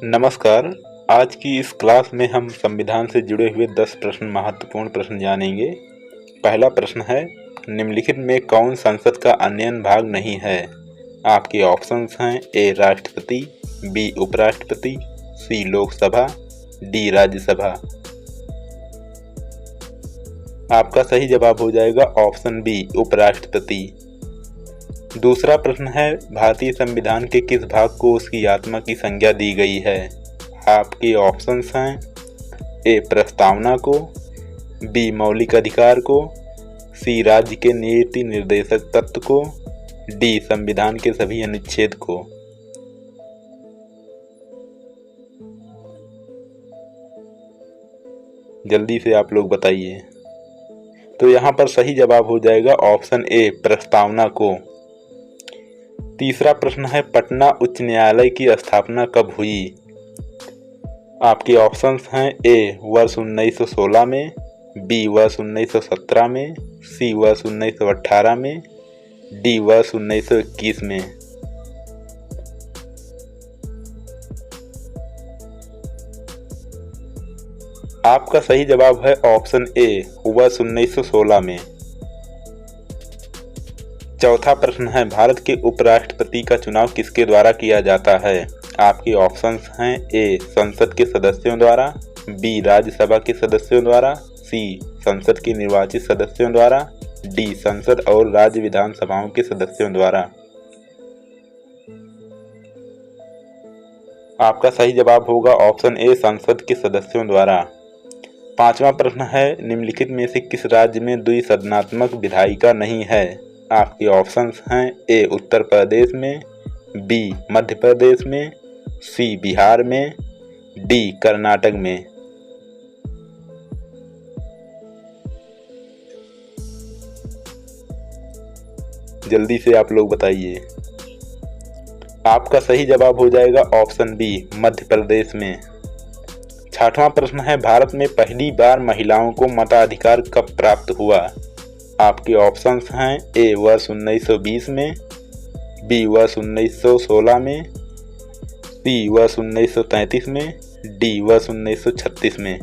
नमस्कार। आज की इस क्लास में हम संविधान से जुड़े हुए 10 प्रश्न महत्वपूर्ण प्रश्न जानेंगे। पहला प्रश्न है, निम्नलिखित में कौन संसद का अन्यन भाग नहीं है? आपके ऑप्शंस हैं ए राष्ट्रपति, बी उपराष्ट्रपति, सी लोकसभा, डी राज्यसभा। आपका सही जवाब हो जाएगा ऑप्शन बी उपराष्ट्रपति। दूसरा प्रश्न है, भारतीय संविधान के किस भाग को उसकी आत्मा की संज्ञा दी गई है? आपके ऑप्शंस हैं ए प्रस्तावना को, बी मौलिक अधिकार को, सी राज्य के नीति निर्देशक तत्व को, डी संविधान के सभी अनुच्छेद को। जल्दी से आप लोग बताइए। तो यहाँ पर सही जवाब हो जाएगा ऑप्शन ए प्रस्तावना को। तीसरा प्रश्न है, पटना उच्च न्यायालय की स्थापना कब हुई? आपके ऑप्शंस हैं ए वर्ष 1916 में, बी वर्ष 1917 में, सी वर्ष 1918 में, डी वर्ष 1921 में। आपका सही जवाब है ऑप्शन ए वर्ष 1916 में। चौथा प्रश्न है, भारत के उपराष्ट्रपति का चुनाव किसके द्वारा किया जाता है? आपके ऑप्शंस हैं ए संसद के सदस्यों द्वारा, बी राज्यसभा के सदस्यों द्वारा, सी संसद के निर्वाचित सदस्यों द्वारा, डी संसद और राज्य विधानसभाओं के सदस्यों द्वारा। आपका सही जवाब होगा ऑप्शन ए संसद के सदस्यों द्वारा। पांचवा प्रश्न है, निम्नलिखित में से किस राज्य में द्विसदनात्मक विधायिका नहीं है? आपके ऑप्शंस हैं ए उत्तर प्रदेश में, बी मध्य प्रदेश में, सी बिहार में, डी कर्नाटक में। जल्दी से आप लोग बताइए। आपका सही जवाब हो जाएगा ऑप्शन बी मध्य प्रदेश में। छठवां प्रश्न है, भारत में पहली बार महिलाओं को मताधिकार कब प्राप्त हुआ? आपके ऑप्शंस हैं ए वर्ष 1920 में, बी वर्ष 1916 में, सी वर्ष 1933 में, डी वर्ष 1936 में।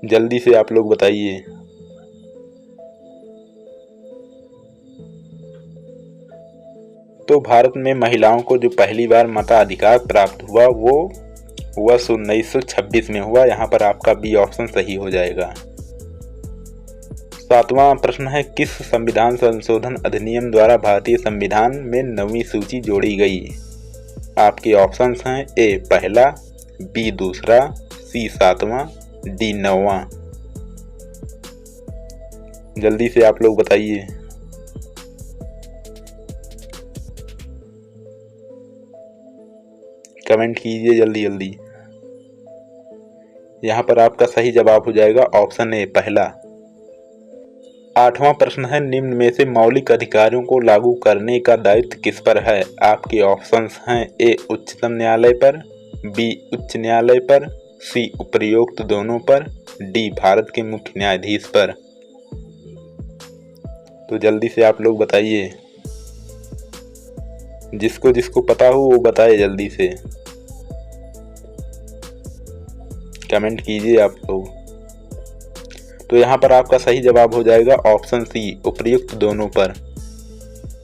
जल्दी से आप लोग बताइए। तो भारत में महिलाओं को जो पहली बार मताधिकार प्राप्त हुआ वो वर्ष 1926 में हुआ। यहाँ पर आपका बी ऑप्शन सही हो जाएगा। सातवां प्रश्न है, किस संविधान संशोधन अधिनियम द्वारा भारतीय संविधान में 9वीं सूची जोड़ी गई? आपके ऑप्शंस हैं ए पहला, बी दूसरा, सी 7वां, डी 9वां। जल्दी से आप लोग बताइए। कमेंट कीजिए जल्दी जल्दी। यहाँ पर आपका सही जवाब हो जाएगा ऑप्शन ए पहला। आठवां प्रश्न है, निम्न में से मौलिक अधिकारों को लागू करने का दायित्व किस पर है? आपके ऑप्शंस हैं ए उच्चतम न्यायालय पर, बी उच्च न्यायालय पर, सी उपरोक्त दोनों पर, डी भारत के मुख्य न्यायाधीश पर। तो जल्दी से आप लोग बताइए। जिसको जिसको पता हो वो बताए जल्दी से। कमेंट कीजिए आप लोग। तो यहाँ पर आपका सही जवाब हो जाएगा ऑप्शन सी उपयुक्त दोनों पर।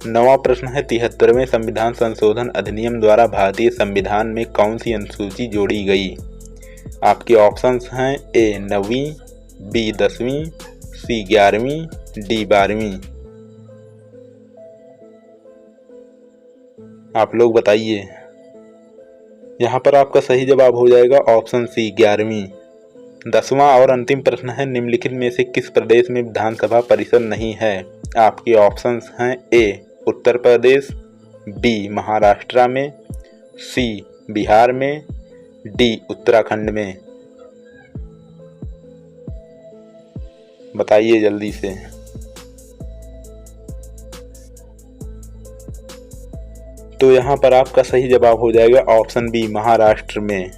नवा प्रश्न है, 73वें संविधान संशोधन अधिनियम द्वारा भारतीय संविधान में कौन सी अनुसूची जोड़ी गई? आपके ऑप्शंस हैं ए 9वीं, बी 10वीं, सी 11वीं, डी 12वीं। आप लोग बताइए। यहाँ पर आपका सही जवाब हो जाएगा ऑप्शन सी 11वीं। 10वां और अंतिम प्रश्न है, निम्नलिखित में से किस प्रदेश में विधानसभा परिषद नहीं है? आपके ऑप्शंस हैं ए उत्तर प्रदेश, बी महाराष्ट्र में, सी बिहार में, डी उत्तराखंड में। बताइए जल्दी से। तो यहाँ पर आपका सही जवाब हो जाएगा ऑप्शन बी महाराष्ट्र में।